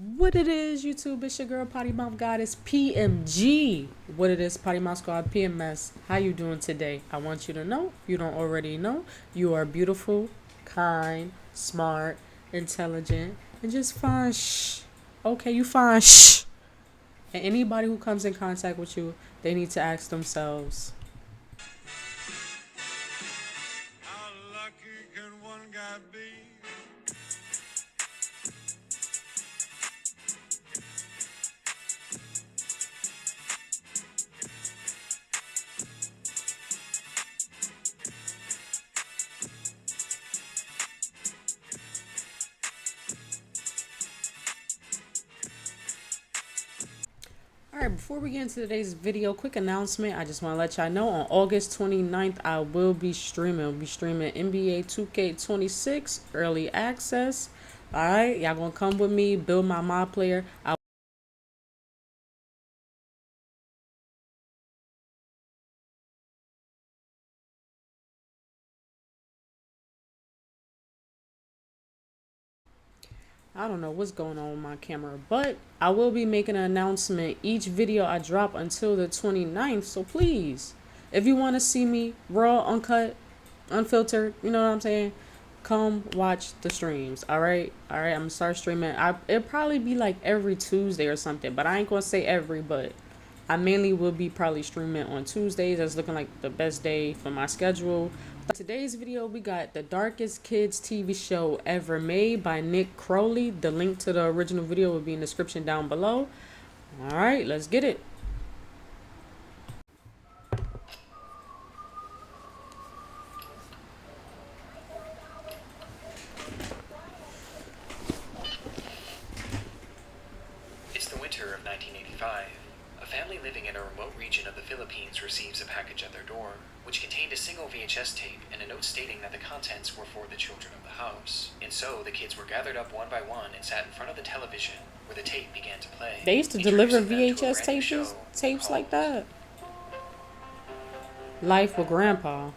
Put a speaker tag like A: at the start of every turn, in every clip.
A: What it is, YouTube? It's your girl, Potty Mouth Goddess, PMG. What it is, Potty Mouth Squad, PMS. How you doing today? I want you to know, if you don't already know, you are beautiful, kind, smart, intelligent, and just fine. Shh. Okay, you fine. Shh. And anybody who comes in contact with you, they need to ask themselves,
B: how lucky can one guy be?
A: all right, before we get into today's video, quick announcement. I just want to let y'all know on August 29th, I will be streaming. I'll be streaming NBA 2K26 early access. All right, y'all gonna come with me, build my mod player. I don't know what's going on with my camera, but I will be making an announcement each video I drop until the 29th. So please, if you want to see me raw, uncut, unfiltered, you know what I'm saying? Come watch the streams. All right. All right. I'm gonna start streaming. It'll probably be like every Tuesday or something, but I ain't gonna say every, but I mainly will be probably streaming on Tuesdays. That's looking like the best day for my schedule. Today's video, we got The Darkest Kids TV Show Ever Made by Nick Crowley. The link to the original video will be in the description down below. All right, let's get it.
C: It's the winter of 1985. A family living in a remote region of the Philippines receives a package at their door, which contained a single VHS tape and a note stating that the contents were for the children of the house. And so the kids were gathered up one by one and sat in front of the television, where the tape began to play.
A: They used to deliver
C: introducing them to a
A: VHS
C: brand new
A: tapes
C: show
A: like
C: called
A: that. Life with Grandpa.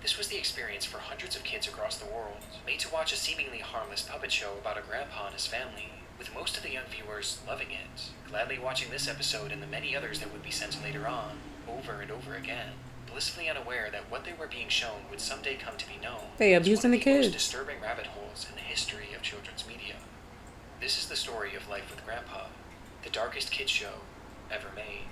C: This was the experience for hundreds of kids across the world, made to watch a seemingly harmless puppet show about a grandpa and his family, with most of the young viewers loving it, gladly watching this episode and the many others that would be sent later on, over and over again, blissfully unaware that what they were being shown would someday come to be known
A: They
C: as
A: abusing
C: one
A: the
C: of the most
A: kids.
C: disturbing rabbit holes in the history of children's media. This is the story of Life with Grandpa, the darkest kids show ever made.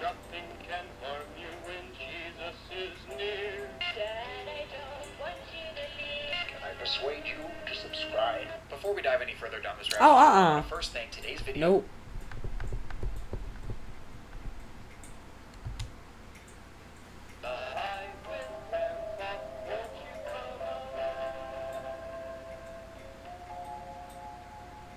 D: Nothing can harm you when Jesus is near.
E: Dad, I don't want you to leave.
D: Can I persuade you to subscribe?
C: Before we dive any further down this rabbit
A: Oh,
C: hole, I want to first thank today's video.
A: Nope.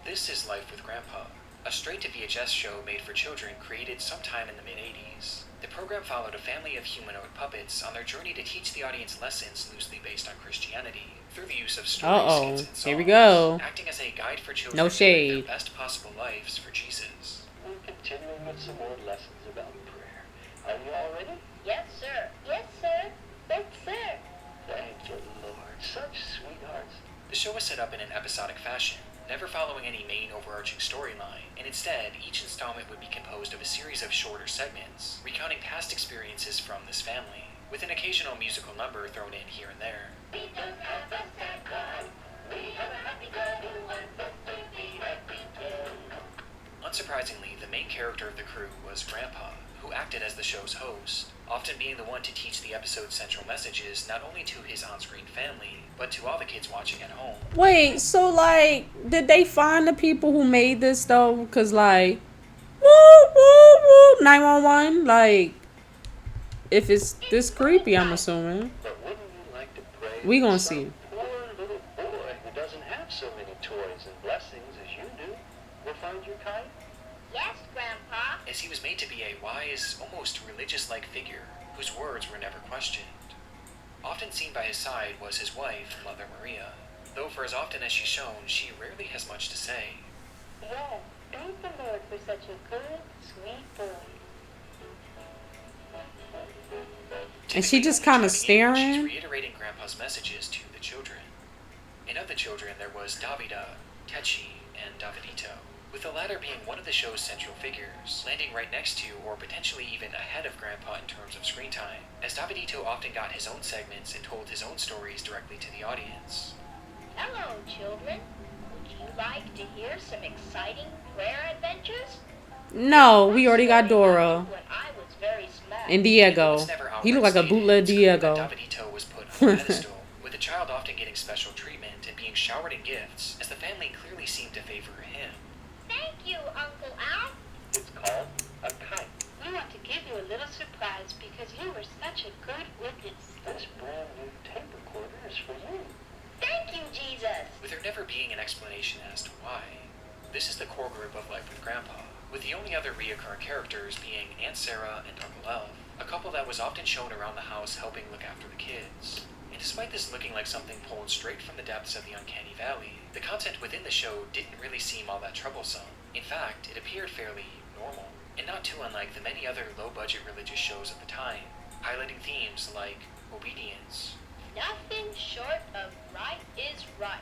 C: This is Life with Grandpa, a straight-to-VHS show made for children created sometime in the mid-80s. The program followed a family of humanoid puppets on their journey to teach the audience lessons loosely based on Christianity through the use of stories, skits, and songs,
A: Here we go.
C: acting as a guide for children
A: No
C: to live their
A: shade.
C: best possible lives for Jesus.
D: We're continuing with some more lessons about prayer. Are you all ready?
E: Yes, sir. Yes, sir. Yes, sir.
D: Thank you, Lord. Such sweethearts.
C: The show was set up in an episodic fashion, never following any main overarching storyline, and instead, each installment would be composed of a series of shorter segments, recounting past experiences from this family, with an occasional musical number thrown in here and there.
E: We don't have a sad cry. We have a happy girl who wants us to be happy too.
C: Unsurprisingly, the main character of the crew was Grandpa, who acted as the show's host, often being the one to teach the episode's central messages not only to his on-screen family, but to all the kids watching at home.
A: Wait, so like, did they find the people who made this though? Cause like, woo woo woo, 911. Like, if it's this creepy, I'm assuming.
D: But wouldn't you like to pray
A: We gonna
D: that some
A: see.
D: poor little boy who doesn't have so many toys and blessings as you do will find you kind?
E: Yes, Grandpa.
C: As he was made to be a wise, almost religious-like figure whose words were never questioned. Often seen by his side was his wife, Mother Maria, though for as often as she's shown, she rarely has much to say.
E: Yes, thank the Lord for such a good, sweet boy.
A: And she just
C: Typically,
A: kinda
C: chiming in when
A: staring?
C: She's reiterating Grandpa's messages to the children. And of the children, there was Davida, Techi, and Davidito, with the latter being one of the show's central figures, landing right next to or potentially even ahead of Grandpa in terms of screen time, as Davidito often got his own segments and told his own stories directly to the audience.
E: Hello, children. Would you like to hear some exciting prayer adventures?
A: No, we already got Dora
E: When I was very small.
A: and
C: It
A: Diego.
C: was never
A: He looked like a
C: outright
A: bootleg
C: stated
A: Diego.
C: that Davidito was put on a pedestal, with the child often getting special treatment and being showered in gifts, as the family clearly seemed to favor him.
E: Thank you, Uncle Al.
D: It's called a kite.
F: We want to give you a little surprise because you were such a good witness.
D: This brand new tape recorder is for you.
E: Thank you, Jesus.
C: With there never being an explanation as to why. This is the core group of Life with Grandpa, with the only other reoccurring characters being Aunt Sarah and Uncle Elf, a couple that was often shown around the house helping look after the kids. And despite this looking like something pulled straight from the depths of the Uncanny Valley, the content within the show didn't really seem all that troublesome. In fact, it appeared fairly normal, and not too unlike the many other low-budget religious shows of the time, highlighting themes like obedience,
E: Nothing short of right is right.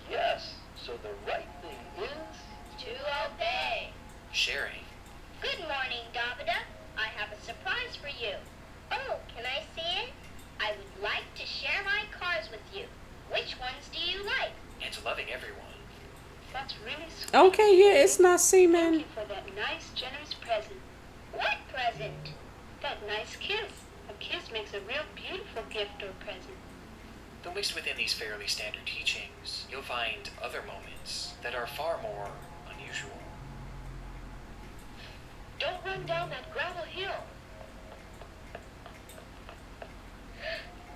D: Yes, so the right thing is...
E: To obey.
C: sharing,
E: Good morning, Davida. I have a surprise for you. Oh, can I see it? I would like to share my cars with you. Which ones do you like?
C: and loving everyone.
F: That's really sweet.
A: Okay, yeah, it's not
F: Thank
A: seeming.
F: you for that nice, generous present.
E: What present?
F: That nice kiss. A kiss makes a real beautiful gift or present.
C: Though mixed within these fairly standard teachings, you'll find other moments that are far more unusual.
F: Don't run down that gravel hill.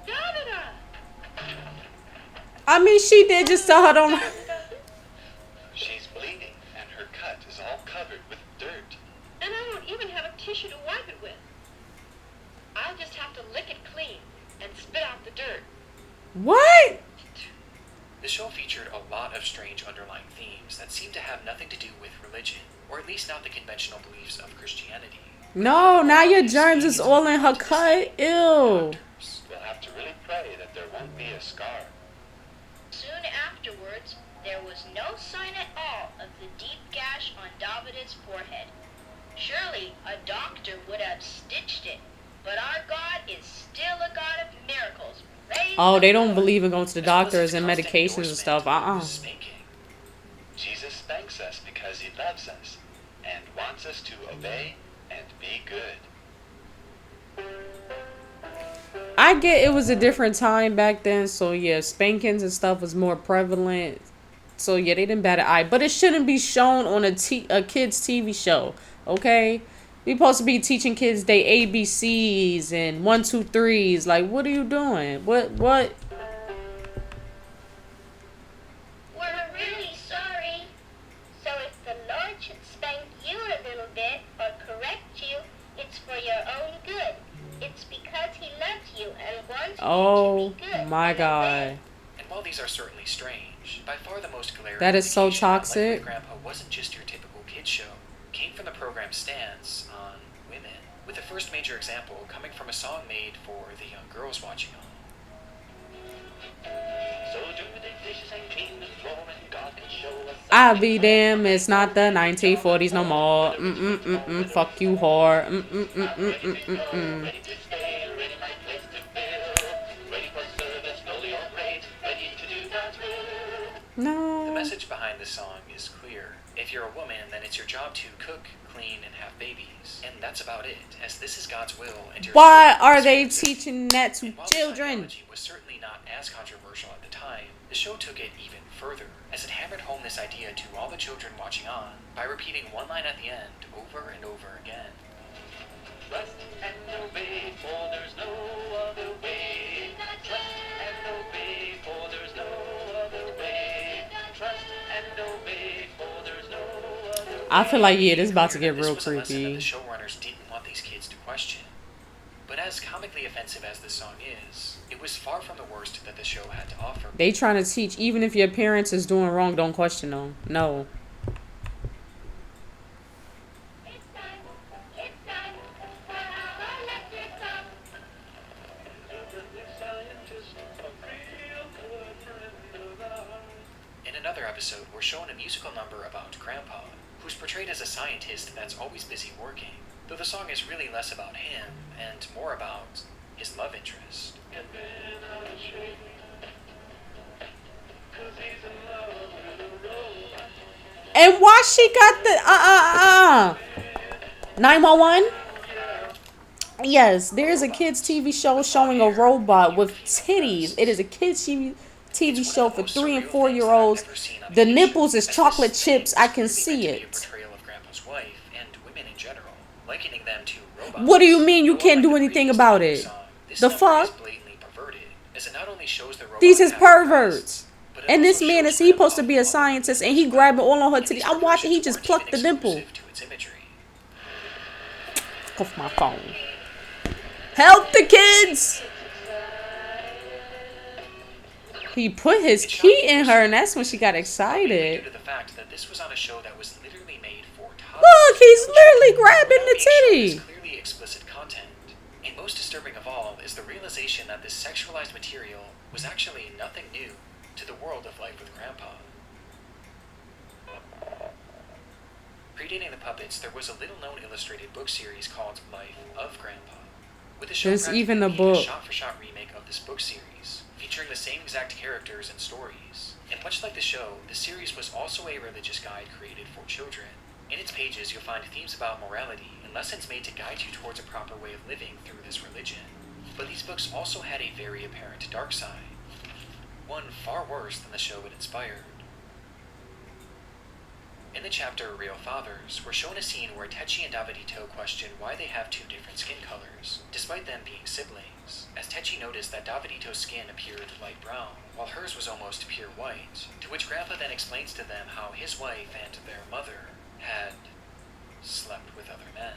F: Davida!
A: I mean, she did just tell her don't.
D: She's bleeding, and her cut is all covered with dirt.
F: And I don't even have a tissue to wipe it with. I'll just have to lick it clean and spit out the dirt.
A: What?
C: The show featured a lot of strange underlying themes that seem to have nothing to do with religion, or at least not the conventional beliefs of Christianity.
A: No, now your germs is all in her cut. Ew.
C: Doctors.
D: We'll have to really pray that there won't be a scar.
E: Soon afterwards, there was no sign at all of the deep gash on Davida's forehead. Surely a doctor would have stitched it, but our God is still a God of miracles. Praise
A: Oh,
E: the
A: they don't
E: Lord.
A: believe in going to the
C: As well as
A: doctors
C: its
A: and
C: constant
A: medications and stuff.
C: endorsement of spanking.
D: Jesus spanks us because he loves us and wants us to obey and be good.
A: I get it was a different time back then, so yeah, spankings and stuff was more prevalent. So yeah, they didn't bat an eye, but it shouldn't be shown on a kids TV show. Okay, we supposed to be teaching kids they ABCs and 1, 2, 3s. Like, what are you doing? What?
E: We're really sorry. So if the Lord should spank you a little bit or correct you, it's for your own good. It's because he loves you and wants
A: Oh
E: you to be good.
A: my
E: and
A: God.
E: obey.
C: And while these are certainly strange, by far the most glaring
A: That is so
C: indication that Life with
A: toxic.
C: Grandpa wasn't just your typical kids show. It came from the program's stance on women, with the first major example coming from a song made for the young girls watching on.
D: So do the dishes and clean the floor and God can show us.
A: I be damn, it's not the 1940s no more. Fuck you, whore.
D: Ready to stay, ready my place to fill. Ready for service, holy or great, ready to do God's will.
A: No.
C: The message behind this song is clear. If you're a woman, then it's your job to cook, clean, and have babies. And that's about it, as this is God's will and your
A: Why
C: service
A: are
C: is
A: they
C: for good.
A: teaching that to
C: And while
A: children?
C: the ideology was certainly not as controversial at the time, the show took it even further, as it hammered home this idea to all the children watching on by repeating one line at the end over and over again.
D: Trust and obey, for there's no other way. Trust and obey, for there's no other way. Trust and obey, for there's no other way.
A: I feel like, yeah, this is about to get
C: This
A: real
C: was a lesson that
A: creepy.
C: the showrunners didn't want these kids to question. But as comically offensive as this song is, it was far from the worst that the show had to offer.
A: They trying to teach, even if your parents is doing wrong, don't question them. No.
E: It's time for our electric club.
D: The scientist, a real good friend of ours.
C: another episode, we're shown a musical number about Grandpa, who's portrayed as a scientist that's always busy working, though the song is really less about him and more about his love interest.
A: And why she got the 911? Yes, there's a kids TV show showing a robot with titties. It is a kids TV show for 3 and 4 year olds. The nipples is chocolate chips. I can see it.
C: Portrayal of Grandpa's wife and women in general, likening them to robots.
A: What do you mean you can't do anything about it? The fuck? These is perverts. And this man is he supposed to be a scientist and he grabbing all on her titties. I'm watching, he just plucked the nipple. Off my phone. Help the kids! He put his key in her and that's when she got excited.
C: Due to the fact that this was on a show that was literally made for toddlers.
A: Look, he's literally grabbing the titty.
C: Clearly explicit content. And most disturbing of all is the realization that this sexualized material was actually nothing new to the world of Life with Grandpa. Predating the puppets, there was a little-known illustrated book series called Life of Grandpa. With the show
A: There's even a
C: practically
A: book.
C: a shot-for-shot remake of this book series, featuring the same exact characters and stories. And much like the show, the series was also a religious guide created for children. In its pages, you'll find themes about morality and lessons made to guide you towards a proper way of living through this religion. But these books also had a very apparent dark side. One far worse than the show it inspired. In the chapter Real Fathers, we're shown a scene where Techi and Davidito question why they have 2 different skin colors, despite them being siblings, as Techi noticed that Davidito's skin appeared light brown, while hers was almost pure white, to which Grandpa then explains to them how his wife and their mother had slept with other men.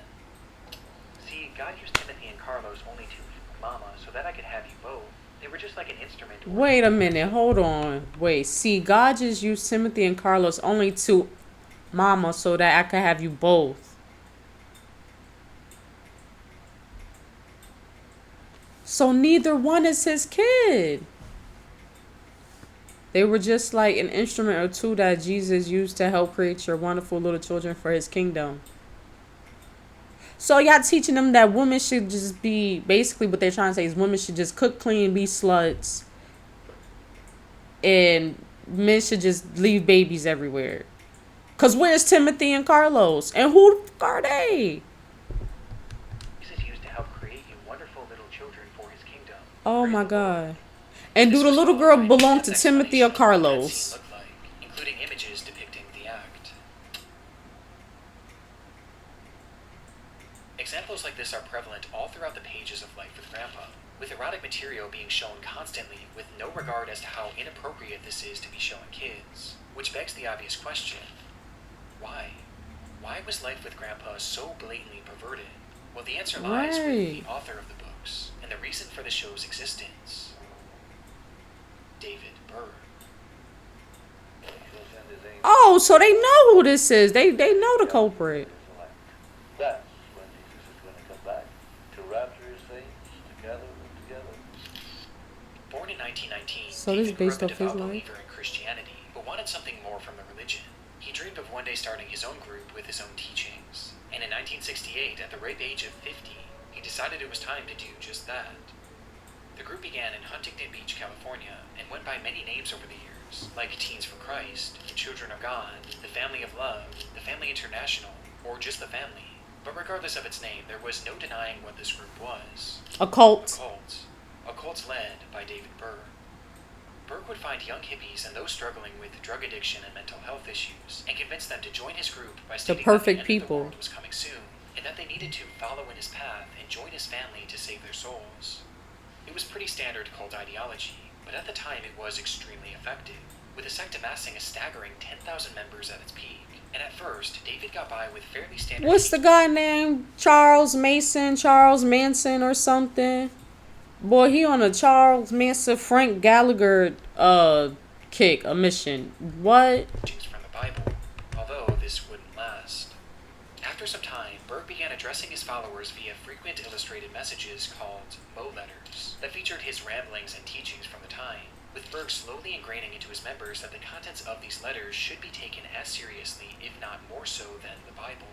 C: See, God used Timothy and Carlos only to Mama so that I could have you both. They were just like an instrument.
A: Wait a minute, hold on. Wait, see, God just used Timothy and Carlos only to Mama so that I could have you both. So neither one is his kid. They were just like an instrument or two that Jesus used to help create your wonderful little children for his kingdom. So y'all teaching them that women should just be, basically what they're trying to say is women should just cook, clean, be sluts. And men should just leave babies everywhere. Because where's Timothy and Carlos? And who the fuck are they?
C: Jesus used to help create you wonderful little children for his kingdom.
A: Oh my God. And do the little girl belong to Timothy or Carlos?
C: Including images depicting the act. Examples like this are prevalent all throughout the pages of Life with Grandpa, with erotic material being shown constantly with no regard as to how inappropriate this is to be showing kids. Which begs the obvious question, why? Why was Life with Grandpa so blatantly perverted? Well, the answer lies with the author of the books, and the reason for the show's existence. David Burr.
A: Oh, so they know who this is. They know the culprit.
G: That's when Jesus is going to come back to rapture his saints together and together.
C: Born in 1919,
A: So this is
C: David grew
A: based
C: up a
A: off his
C: devout
A: life?
C: believer in Christianity, but wanted something more from the religion. He dreamed of one day starting his own group with his own teachings, and in 1968, at the ripe age of 50, he decided it was time to do just that. The group began in Huntington Beach, California, and went by many names over the years, like Teens for Christ, the Children of God, the Family of Love, the Family International, or just the Family. But regardless of its name, there was no denying what this group was.
A: A cult.
C: A cult led by David Burr. Burke would find young hippies and those struggling with drug addiction and mental health issues, and convince them to join his group by stating
A: perfect
C: that the end of the
A: people.
C: world was coming soon, and that they needed to follow in his path and join his family to save their souls. It was pretty standard cult ideology, but at the time it was extremely effective, with the sect amassing a staggering 10,000 members at its peak. And at first, David got by with fairly standard...
A: What's the guy named? Charles Manson or something? Boy, he on a Charles Manson, Frank Gallagher kick, a mission. What?
C: teachings from the Bible, although this wouldn't last. After some time, Burke began addressing his followers via frequent illustrated messages called Mo Letters that featured his ramblings and teachings from the time. with Berg slowly ingraining into his members that the contents of these letters should be taken as seriously, if not more so, than the Bible.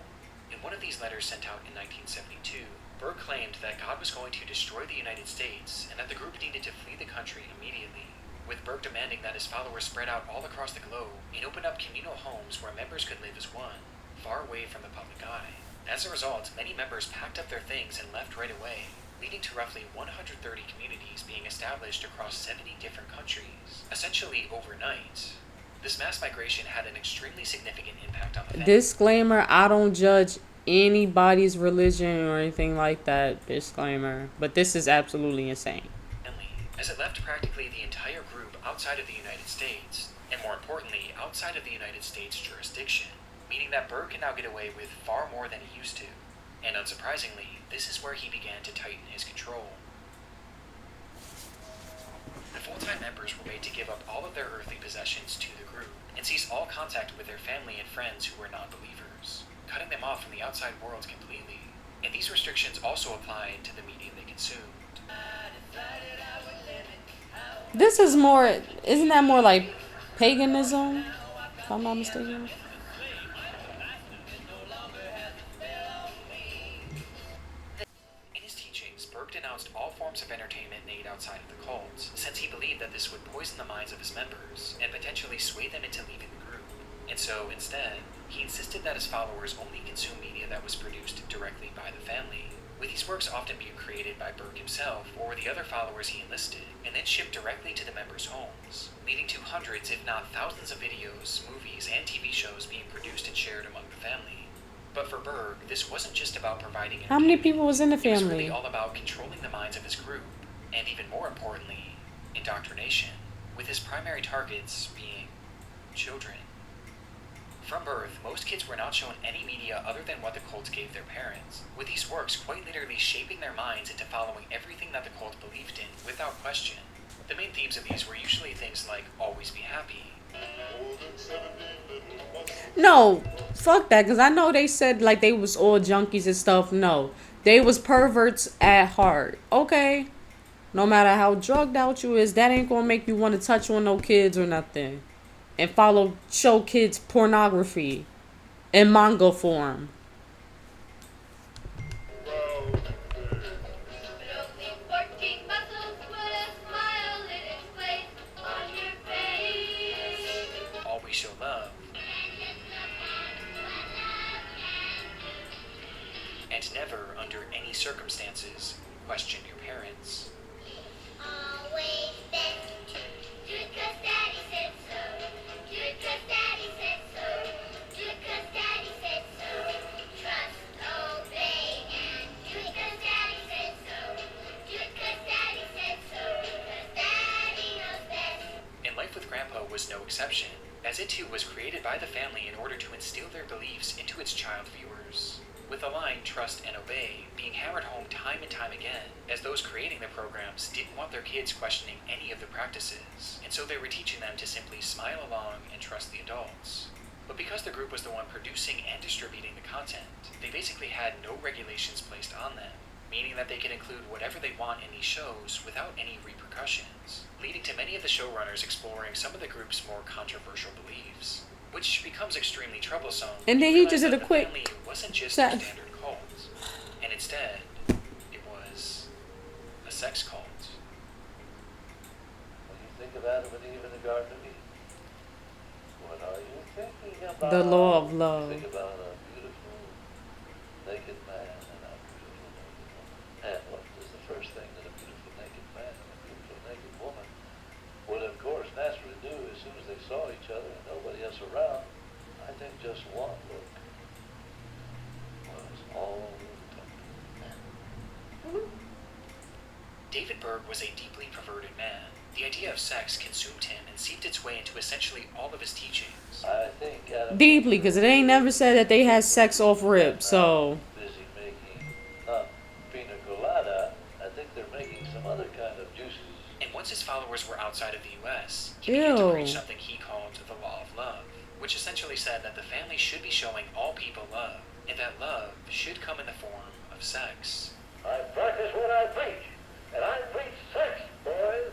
C: In one of these letters sent out in 1972, Berg claimed that God was going to destroy the United States and that the group needed to flee the country immediately, with Berg demanding that his followers spread out all across the globe and open up communal homes where members could live as one, far away from the public eye. As a result, many members packed up their things and left right away, leading to roughly 130 communities being established across 70 different countries, essentially overnight. This mass migration had an extremely significant impact on the family.
A: Disclaimer, I don't judge anybody's religion or anything like that. Disclaimer. But this is absolutely insane.
C: As it left practically the entire group outside of the United States, and more importantly, outside of the United States jurisdiction, meaning that Berg can now get away with far more than he used to. And unsurprisingly, this is where he began to tighten his control. The full-time members were made to give up all of their earthly possessions to the group and cease all contact with their family and friends who were non-believers, cutting them off from the outside world completely. And these restrictions also applied to the media they consumed.
A: This is more, isn't that more like paganism? If I'm not mistaken.
C: In his teachings, Berg denounced all forms of entertainment made outside of the cult, since he believed that this would poison the minds of his members and potentially sway them into leaving the group. And so, instead, he insisted that his followers only consume media that was produced directly by the family, with these works often being created by Berg himself or the other followers he enlisted, and then shipped directly to the members' homes, leading to hundreds, if not thousands, of videos, movies, and TV shows being produced and shared among the family. But for Berg, this wasn't just about providing
A: How many people was in the
C: It was really
A: family?
C: all about controlling the minds of his group, and even more importantly, indoctrination, with his primary targets being children. From birth, most kids were not shown any media other than what the cult gave their parents, with these works quite literally shaping their minds into following everything that the cult believed in, without question. The main themes of these were usually things like always be happy,
A: No, fuck that, because I know they said like they was all junkies and stuff. No, they was perverts at heart. Okay? No matter how drugged out you is, that ain't gonna make you want to touch on no kids or nothing. And show kids pornography in manga form.
C: always show love, and never, under any circumstances, question your parents.
E: Always best do it 'cause Daddy said so. Do it 'cause Daddy said so. Do it 'cause Daddy said so. Trust, obey, and do it 'cause Daddy said so. Do it 'cause Daddy said so. 'Cause Daddy knows best.
C: And Life with Grandpa was no exception, as it too was created by the family in order to instill their beliefs into its child viewers, with the line trust and obey being hammered home time and time again, as those creating the programs didn't want their kids questioning any of the practices, and so they were teaching them to simply smile along and trust the adults. But because the group was the one producing and distributing the content, they basically had no regulations placed on them, meaning that they could include whatever they want in these shows without any repercussions, leading to many of the showrunners exploring some of the group's more controversial beliefs, which becomes extremely troublesome.
A: And then
C: when
A: he
C: you
A: just
C: realize
A: did a
C: that the
A: quick
C: family wasn't just
A: set.
C: a standard cult, and instead, it was a sex cult.
G: When you think of Adam and Eve in the Garden of Eden, what are you thinking about?
A: The law of love.
G: Think about a beautiful naked man and a beautiful naked woman. And what is the first thing that a beautiful naked man and a beautiful naked woman would, of course, naturally do as soon as they saw each other and nobody else around? I think just one look was all it took.
C: David Berg was a deeply perverted man. The idea of sex consumed him and seeped its way into essentially all of his teachings.
G: I think Adam
A: Deeply, because it ain't never said that they had sex off rip. So
G: busy making not pina colada. I think they're making some other kind of juices.
C: And once his followers were outside of the US, he began to
A: Ew.
C: preach something he called the law of love, which essentially said that the family should be showing all people love, and that love should come in the form of sex.
G: I practice what I preach, and I preach sex, boys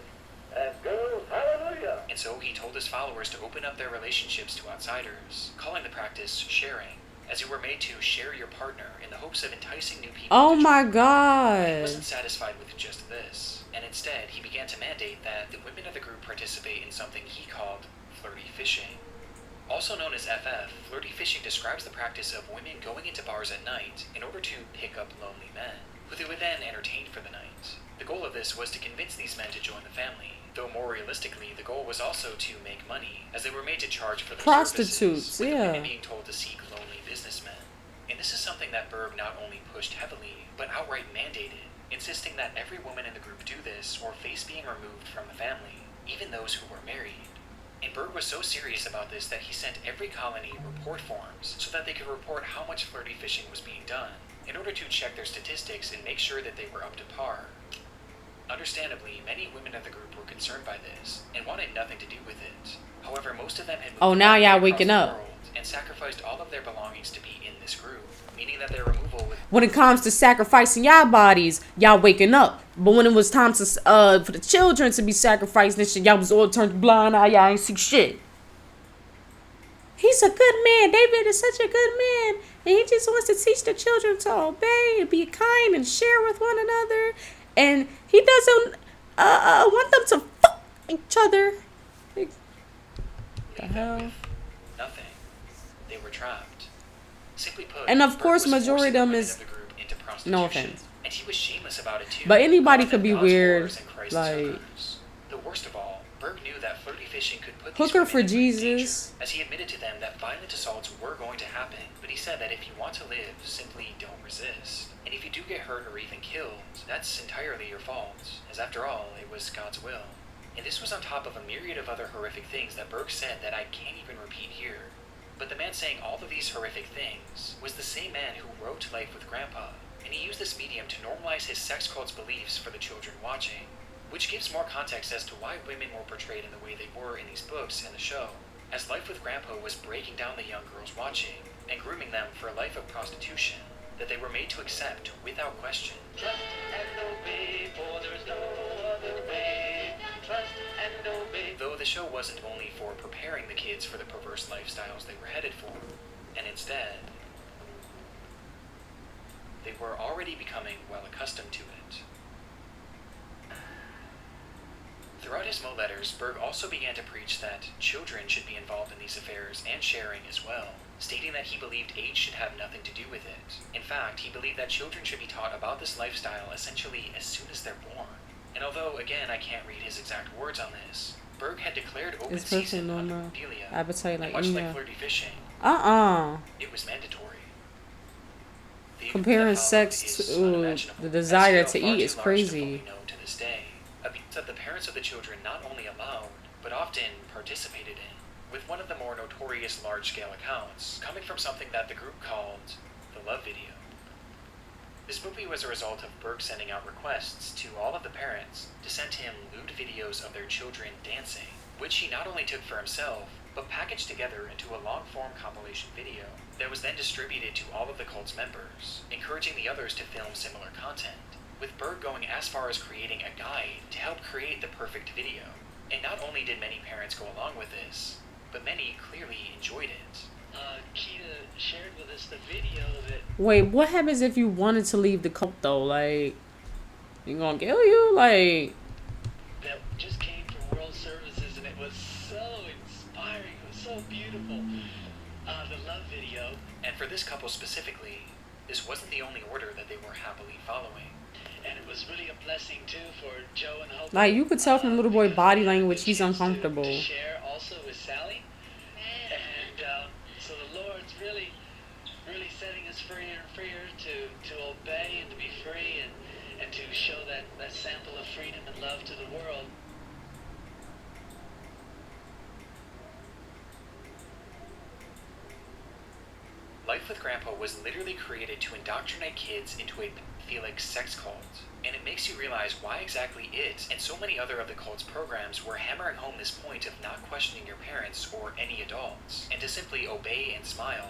G: and girls. Hallelujah! Hallelujah.
C: And so he told his followers to open up their relationships to outsiders, calling the practice sharing, as you were made to share your partner in the hopes of enticing new people.
A: Oh
C: to
A: my
C: join. He
A: God.
C: wasn't satisfied with just this, and instead he began to mandate that the women of the group participate in something he called flirty fishing. Also known as FF, flirty fishing describes the practice of women going into bars at night in order to pick up lonely men, who they would then entertain for the night. The goal of this was to convince these men to join the family, though more realistically, the goal was also to make money, as they were made to charge for their
A: Prostitutes,
C: services, with the
A: yeah.
C: women being told to seek lonely businessmen. And this is something that Berg not only pushed heavily, but outright mandated, insisting that every woman in the group do this or face being removed from the family, even those who were married. And Berg was so serious about this that he sent every colony report forms so that they could report how much flirty fishing was being done, in order to check their statistics and make sure that they were up to par. Understandably, many women of the group were concerned by this and wanted nothing to do with it. However, most of them had moved
A: Oh, now
C: all the way
A: y'all
C: across
A: waking
C: the
A: up.
C: world and sacrificed all of their belongings to be in this group, meaning that their removal would
A: When it comes to sacrificing y'all bodies, y'all waking up. But when it was time to for the children to be sacrificed and shit, y'all was all turned blind eye. Y'all ain't see shit. He's a good man. David is such a good man, and he just wants to teach the children to obey and be kind and share with one another. And he doesn't want them to fuck each other. Like, the
C: leave them
A: hell?
C: with nothing. They were trapped. Simply put,
A: And of
C: Berg
A: course,
C: was
A: majority of
C: forcing the
A: them
C: women
A: is-
C: of the group into prostitution,
A: no offense.
C: and he was shameless about it too.
A: But anybody
C: calling
A: could
C: them
A: be
C: God's
A: weird,
C: whores and Christ's
A: like-
C: hookers. The worst of all, Berg knew that flirty fishing could put these
A: Hooker
C: women
A: for
C: in great danger,
A: Jesus.
C: as he admitted to them that violent assaults were going to happen. But he said that if you want to live, simply don't resist. And if you do get hurt or even killed, that's entirely your fault, as after all, it was God's will. And this was on top of a myriad of other horrific things that Berg said that I can't even repeat here. But the man saying all of these horrific things was the same man who wrote Life with Grandpa, and he used this medium to normalize his sex cult's beliefs for the children watching, which gives more context as to why women were portrayed in the way they were in these books and the show, as Life with Grandpa was breaking down the young girls watching and grooming them for a life of prostitution that they were made to accept without question.
D: Trust and obey, for there's no other way. Trust and obey.
C: Though the show wasn't only for preparing the kids for the perverse lifestyles they were headed for, and instead, they were already becoming well accustomed to it. Throughout his Mo letters, Berg also began to preach that children should be involved in these affairs and sharing as well, stating that he believed age should have nothing to do with it. In fact, he believed that children should be taught about this lifestyle essentially as soon as they're born. And although, again, I can't read his exact words on this, Berg had declared open
A: It's personal,
C: season on
A: normal
C: pedophilia,
A: appetite,
C: and
A: like
C: much
A: any
C: like flirty fishing, it was mandatory. The
A: Comparing
C: abuse that
A: sex
C: followed is
A: to
C: unimaginable,
A: the
C: as
A: desire
C: still
A: to
C: far
A: eat
C: too
A: is
C: large to
A: crazy.
C: fully know to this day. Abuse that the parents of the children not only allowed, but often participated in, with one of the more notorious large-scale accounts coming from something that the group called the Love Video. This movie was a result of Berg sending out requests to all of the parents to send him lewd videos of their children dancing, which he not only took for himself, but packaged together into a long-form compilation video that was then distributed to all of the cult's members, encouraging the others to film similar content, with Berg going as far as creating a guide to help create the perfect video. And not only did many parents go along with this, but many clearly enjoyed it.
D: Keita shared with us the video that
A: Wait, what happens if you wanted to leave the cult though? Like, you gonna kill you? Like,
D: just came from World Services, and it was so inspiring. It was so beautiful. The love video.
C: And for this couple specifically, this wasn't the only order that they were happily following.
D: And it was really a blessing too for Joe and Hope.
A: Like, you could tell from little boy
D: because
A: body
D: they had
A: language
D: the
A: he's
D: chance
A: uncomfortable.
D: To share also with Sally, and so the Lord's really setting us freer and freer to obey and to be free and to show that sample of freedom and love to the world.
C: Life with Grandpa was literally created to indoctrinate kids into a pedophilic sex cult, and it makes you realize why exactly it and so many other of the cult's programs were hammering home this point of not questioning your parents or any adults, and to simply obey and smile.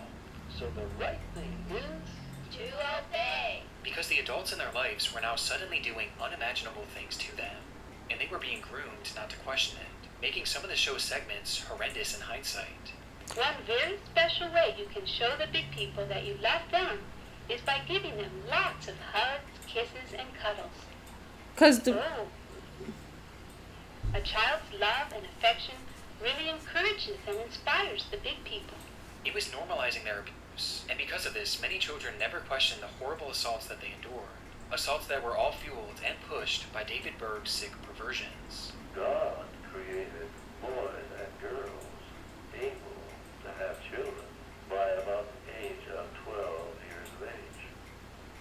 G: So the right thing is
E: To obey.
C: Because the adults in their lives were now suddenly doing unimaginable things to them, and they were being groomed not to question it. making some of the show's segments horrendous in hindsight.
F: One very special way you can show the big people that you love them is by giving them lots of hugs, kisses, and cuddles.
A: 'Cause the
F: Oh. A child's love and affection really encourages and inspires the big people.
C: It was normalizing their abuse, and because of this, many children never questioned the horrible assaults that they endured. Assaults that were all fueled and pushed by David Berg's sick perversions.
G: God created boys and girls able to have children by about the age of 12 years of age.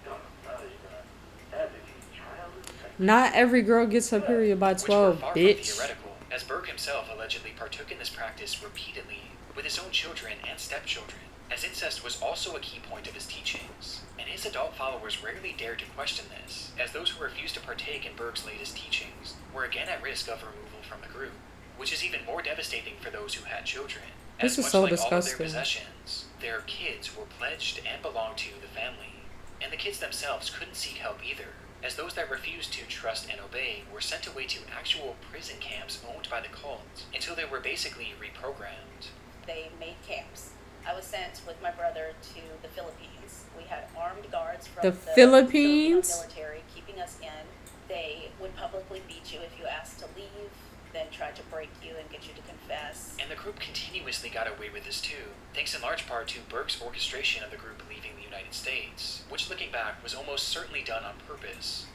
G: God, not even every child is sexual.
A: not every girl gets her period by
C: Which were
A: 12,
C: far from
A: bitch.
C: theoretical, as Berg himself allegedly partook in this practice repeatedly with his own children and stepchildren, as incest was also a key point of his teachings, and his adult followers rarely dared to question this, as those who refused to partake in Berg's latest teachings were again at risk of removal from the group, which is even more devastating for those who had children, as
A: This is
C: much
A: so
C: like all of their
A: disgusting.
C: possessions, their kids were pledged and belonged to the family, and the kids themselves couldn't seek help either, as those that refused to trust and obey were sent away to actual prison camps owned by the cult until they were basically reprogrammed.
H: They made camps. I was sent with my brother to the Philippines. We had armed guards from
A: The
H: the
A: Philippines?
H: Filipino military keeping us in. They would publicly beat you if you asked to leave, then try to break you and get you to confess.
C: And the group continuously got away with this too, thanks in large part to Berg's orchestration of the group leaving the United States, which looking back was almost certainly done on purpose.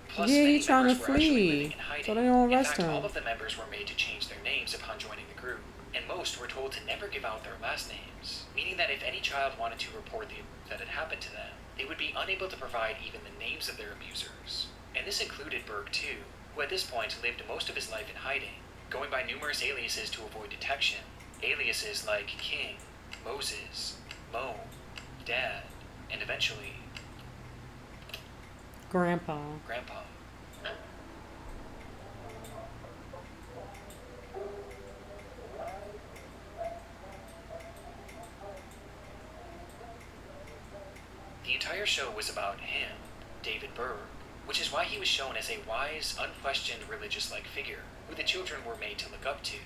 C: Plus,
A: Yeah,
C: many
A: he's trying to
C: members were actually
A: flee,
C: living in hiding.
A: so they don't
C: In
A: arrest
C: fact,
A: him.
C: all of the members were made to change their names upon joining the group, and most were told to never give out their last names, meaning that if any child wanted to report the abuse that had happened to them, they would be unable to provide even the names of their abusers. And this included Berg too, who at this point lived most of his life in hiding, going by numerous aliases to avoid detection, aliases like King, Moses, Mo, Dad, and eventually,
A: Grandpa.
C: Grandpa. The entire show was about him, David Berg, which is why he was shown as a wise, unquestioned religious-like figure, who the children were made to look up to.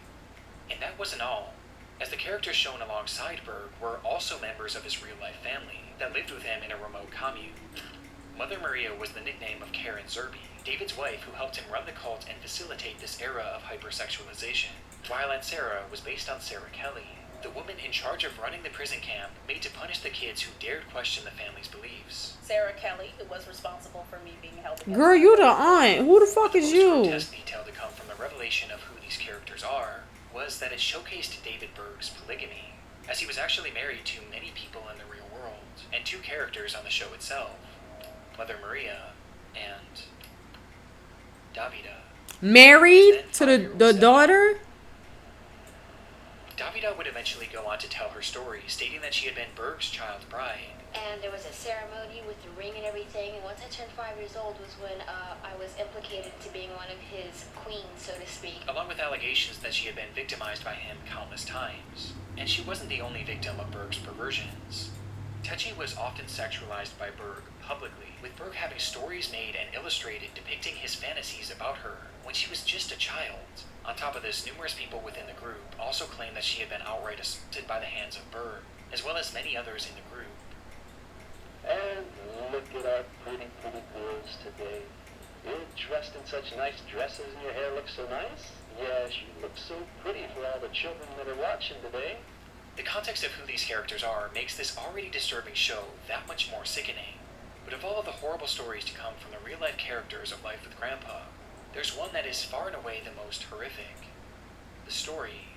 C: And that wasn't all, as the characters shown alongside Berg were also members of his real-life family that lived with him in a remote commune. Mother Maria was the nickname of Karen Zerby, David's wife who helped him run the cult and facilitate this era of hypersexualization, while Aunt Sarah was based on Sarah Kelly, the woman in charge of running the prison camp made to punish the kids who dared question the family's beliefs.
H: Sarah Kelly, who was responsible for me being held against
A: Girl, you the aunt. Who the fuck
C: The
A: is
C: most
A: you?
C: grotesque detail to come from the revelation of who these characters are was that it showcased David Berg's polygamy, as he was actually married to many people in the real world, and two characters on the show itself, Mother Maria and Davida.
A: Married to the daughter?
C: Davida would eventually go on to tell her story, stating that she had been Berg's child bride.
E: And there was a ceremony with the ring and everything. And once I turned 5 years old was when I was implicated to being one of his queens, so to speak.
C: Along with allegations that she had been victimized by him countless times. And she wasn't the only victim of Berg's perversions. Techi was often sexualized by Berg publicly, with Berg having stories made and illustrated depicting his fantasies about her when she was just a child. On top of this, numerous people within the group also claimed that she had been outright assaulted by the hands of Berg, as well as many others in the group.
D: And look at our pretty girls today. You're dressed in such nice dresses and your hair looks so nice. Yes, you look so pretty for all the children that are watching today.
C: The context of who these characters are makes this already disturbing show that much more sickening. But of all of the horrible stories to come from the real-life characters of Life with Grandpa, there's one that is far and away the most horrific. The story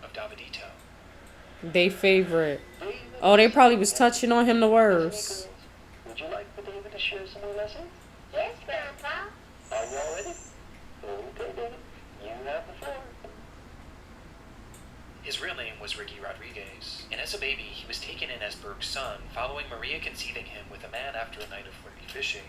C: of Davidito.
A: They favorite.
D: David,
A: Oh, they probably was touching on him the worst.
D: would you like for David to share some more lessons?
E: Yes, Grandpa.
D: Are you all ready? Okay, David, you have the floor.
C: His real name was Ricky Rodriguez, and as a baby, he was taken in as Berg's son, following Maria conceiving him with a man after a night of flirty fishing.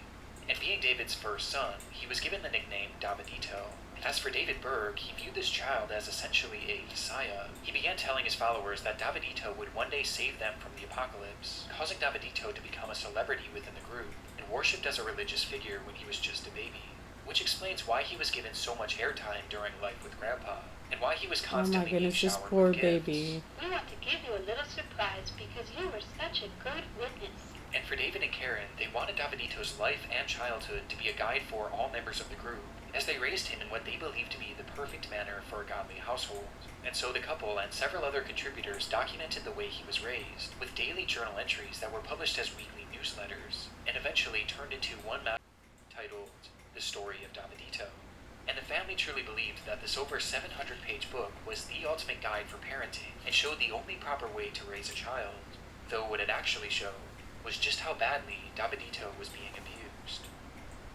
C: And being David's first son, he was given the nickname Davidito. As for David Berg, he viewed this child as essentially a messiah. He began telling his followers that Davidito would one day save them from the apocalypse, causing Davidito to become a celebrity within the group, and worshipped as a religious figure when he was just a baby. which explains why he was given so much airtime during Life with Grandpa, and why he was
A: Oh my
C: constantly being
A: goodness, this
C: showered
A: poor
C: with gifts.
A: baby.
F: We want to give you a little surprise because you were such a good witness.
C: And for David and Karen, they wanted Davidito's life and childhood to be a guide for all members of the group, as they raised him in what they believed to be the perfect manner for a godly household. And so the couple and several other contributors documented the way he was raised, with daily journal entries that were published as weekly newsletters, and eventually turned into one titled The Story of Davidito. And the family truly believed that this over 700-page book was the ultimate guide for parenting, and showed the only proper way to raise a child, though what it actually showed was just how badly Davidito was being abused.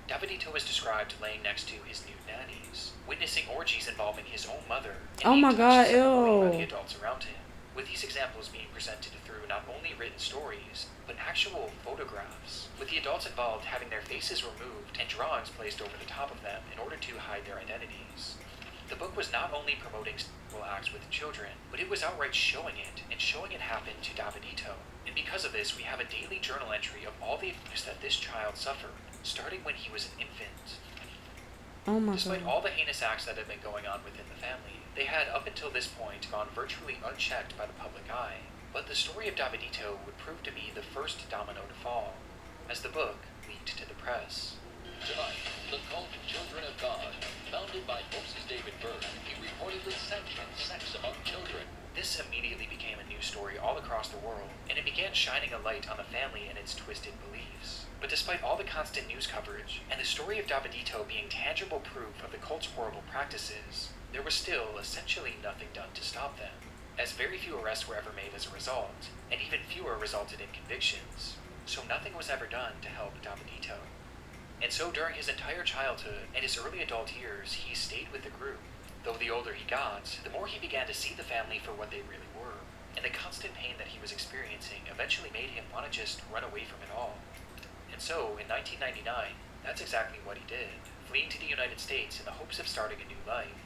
C: Davidito was described laying next to his new nannies, witnessing orgies involving his own mother, and
A: Oh
C: being
A: my
C: touched
A: God,
C: sexually by the
A: ew.
C: adults around him, with these examples being presented through not only written stories, but actual photographs, with the adults involved having their faces removed and drawings placed over the top of them in order to hide their identities. The book was not only promoting sexual acts with children, but it was outright showing it, and showing it happen to Davidito. And because of this, we have a daily journal entry of all the abuse that this child suffered, starting when he was an infant.
A: Oh my
C: Despite
A: God.
C: all the heinous acts that had been going on within the family, they had up until this point gone virtually unchecked by the public eye. But the story of Davidito would prove to be the first domino to fall, as the book leaked to the press.
I: Tonight, the cult Children of God, founded by Moses David Berg, he reportedly sanctioned sex among children.
C: This immediately became a news story all across the world, and it began shining a light on the family and its twisted beliefs. But despite all the constant news coverage, and the story of Davidito being tangible proof of the cult's horrible practices, there was still essentially nothing done to stop them, as very few arrests were ever made as a result, and even fewer resulted in convictions, so nothing was ever done to help Davidito. And so during his entire childhood and his early adult years, he stayed with the group. Though the older he got, the more he began to see the family for what they really were, and the constant pain that he was experiencing eventually made him want to just run away from it all. And so, in 1999, that's exactly what he did, fleeing to the United States in the hopes of starting a new life.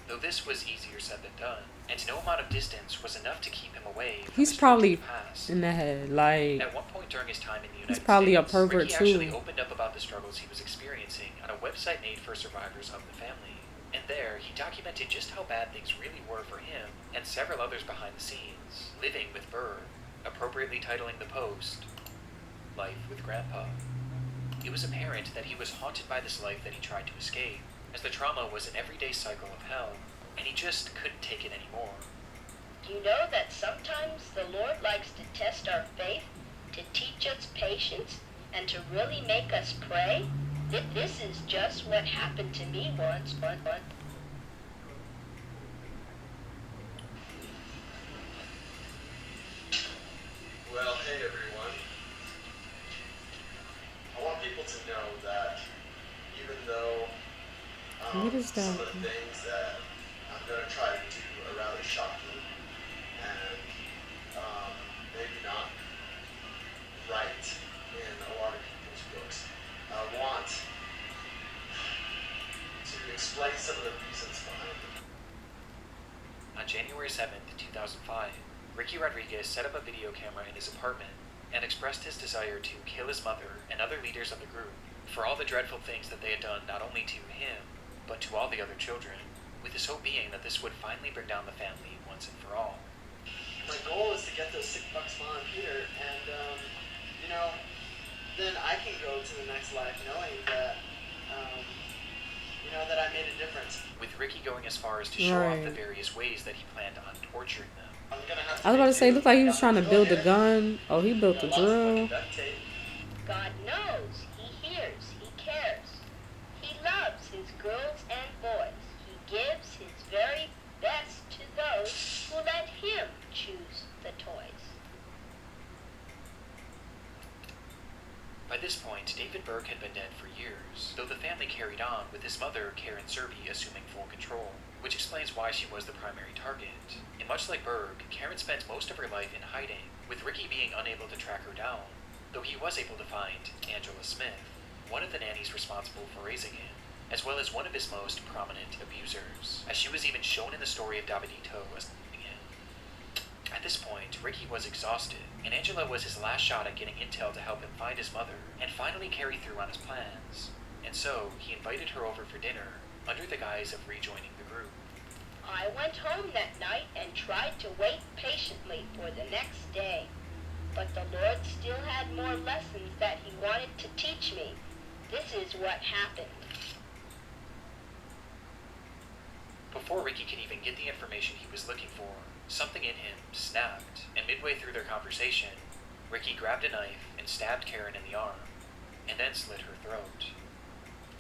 C: Though this was easier said than done, and no amount of distance was enough to keep him away from
A: He's
C: his
A: probably
C: tortured past.
A: in the head. Like,
C: At one point during his time in the United
A: he's probably a
C: States,
A: pervert
C: Ricky actually
A: too.
C: opened up about the struggles he was experiencing on a website made for survivors of the family. And there, he documented just how bad things really were for him and several others behind the scenes, living with Berg, appropriately titling the post, Life with Grandpa. It was apparent that he was haunted by this life that he tried to escape, as the trauma was an everyday cycle of hell, and he just couldn't take it anymore.
E: You know that sometimes the Lord likes to test our faith, to teach us patience, and to really make us pray? This is just what happened to me once.
J: Well, hey everyone. I want people to know that even though
A: What is
J: some
A: that?
J: of the things that I'm going to try to do are rather shocking and maybe not right in a lot of people's books, I want to explain some of the reasons behind it.
C: On January 7th, 2005, Ricky Rodriguez set up a video camera in his apartment and expressed his desire to kill his mother and other leaders of the group for all the dreadful things that they had done not only to him, but to all the other children, with his hope being that this would finally bring down the family once and for all.
J: My goal is to get those sick bucks on Peter, and then I can go to the next life knowing that, that I made a difference.
C: With Ricky going as far as to show off the
A: Right.
C: various ways that he planned on torturing them.
J: I'm gonna have
A: I was about to say, it looked like he was trying to build a gun. Oh, he built a drill.
E: God knows, He hears, He cares. He loves His girls and boys. He gives His very best to those who let Him choose the toys.
C: By this point, David Berg had been dead for years, though the family carried on with his mother, Karen Serby, assuming full control, which explains why she was the primary target. And much like Berg, Karen spent most of her life in hiding, with Ricky being unable to track her down, though he was able to find Angela Smith, one of the nannies responsible for raising him, as well as one of his most prominent abusers, as she was even shown in the story of Davidito as him. At this point, Ricky was exhausted, and Angela was his last shot at getting intel to help him find his mother and finally carry through on his plans. and so he invited her over for dinner under the guise of rejoining the group.
E: I went home that night and tried to wait patiently for the next day. But the Lord still had more lessons that he wanted to teach me. This is what happened.
C: Before Ricky could even get the information he was looking for, something in him snapped, and midway through their conversation, Ricky grabbed a knife and stabbed Karen in the arm, and then slit her throat.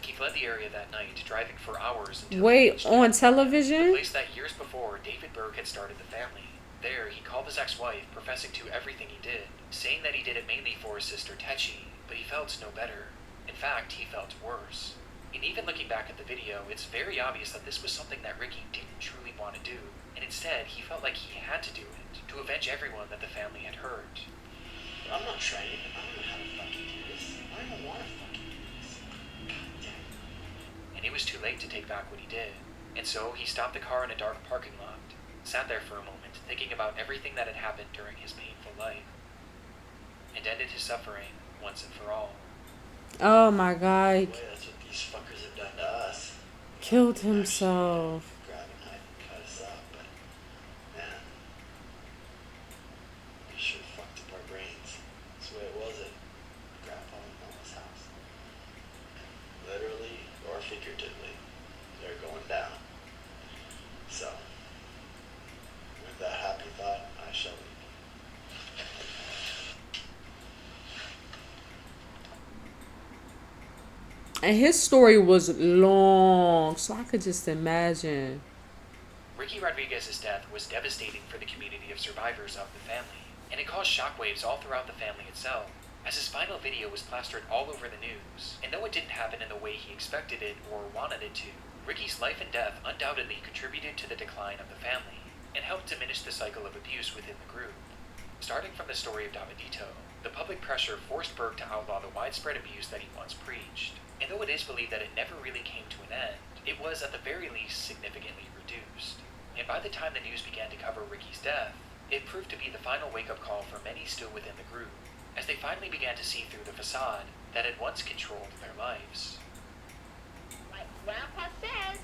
C: He fled the area that night, driving for hours until he
A: Wait,
C: reached
A: on
C: the
A: television?
C: place that years before David Berg had started the family. There, he called his ex-wife, professing to everything he did, saying that he did it mainly for his sister Techi, but he felt no better. In fact, he felt worse. And even looking back at the video, it's very obvious that this was something that Ricky didn't truly want to do, and instead, he felt like he had to do it, to avenge everyone that the family had hurt.
J: I'm not trained. I don't know how to fucking do this. I don't want to fucking do this. God damn.
C: And it was too late to take back what he did. And so he stopped the car in a dark parking lot, sat there for a moment, thinking about everything that had happened during his painful life, and ended his suffering once and for all.
A: Oh my God.
J: Boy, that's what these fuckers have done to us.
A: Killed himself.
J: Grab a knife and cut us up, but man, we sure fucked up our brains. That's the way it was at Grandpa and Mama's house. Literally or figuratively, they're going down. So, with that happy thought, I shall leave.
A: And his story was long, so I could just imagine.
C: Ricky Rodriguez's death was devastating for the community of survivors of the family, and it caused shockwaves all throughout the family itself, as his final video was plastered all over the news. And though it didn't happen in the way he expected it or wanted it to, Ricky's life and death undoubtedly contributed to the decline of the family, and helped diminish the cycle of abuse within the group. Starting from the story of Davidito, the public pressure forced Berg to outlaw the widespread abuse that he once preached. And though it is believed that it never really came to an end, it was at the very least significantly reduced. And by the time the news began to cover Ricky's death, it proved to be the final wake-up call for many still within the group, as they finally began to see through the facade that had once controlled their lives.
E: Like Grandpa says,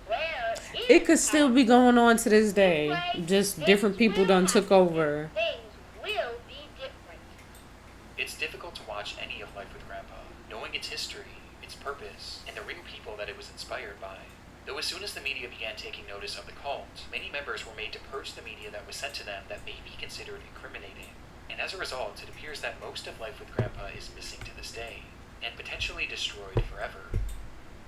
E: where is
A: It could still be going on to this day.
E: This way,
A: Just
E: things
A: different people
E: will
A: done
E: happen.
A: took over.
E: Things will be different.
C: It's difficult to watch any of Life with Grandpa, knowing its history, its purpose, and the real people that it was inspired by. Though as soon as the media began taking notice of the cult, many members were made to purge the media that was sent to them that may be considered incriminating. And as a result, it appears that most of Life with Grandpa is missing to this day, and potentially destroyed forever.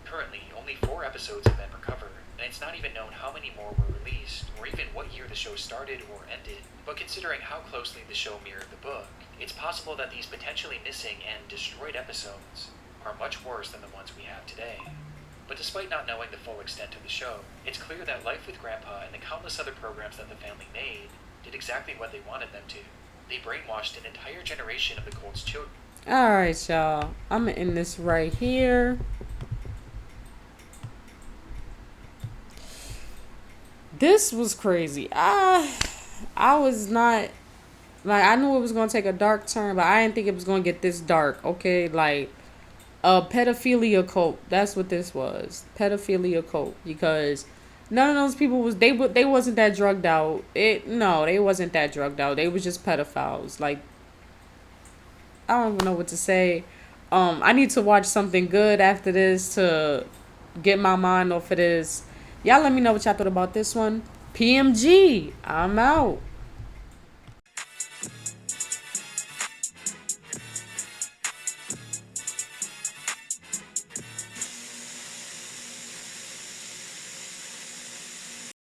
C: Currently, only 4 episodes have been recovered, and it's not even known how many more were released, or even what year the show started or ended. But considering how closely the show mirrored the book, it's possible that these potentially missing and destroyed episodes are much worse than the ones we have today. But despite not knowing the full extent of the show, it's clear that Life with Grandpa and the countless other programs that the family made did exactly what they wanted them to. They brainwashed an entire generation of the cult's children.
A: Alright, y'all. I'm gonna end this right here. This was crazy. I was not, like, I knew it was gonna take a dark turn, but I didn't think it was gonna get this dark. Okay, like a pedophilia cult. That's what this was. Pedophilia cult, because none of those people was they wasn't that drugged out. They wasn't that drugged out. They was just pedophiles. Like, I don't even know what to say. I need to watch something good after this to get my mind off of this. Y'all let me know what y'all thought about this one. PMG, I'm out.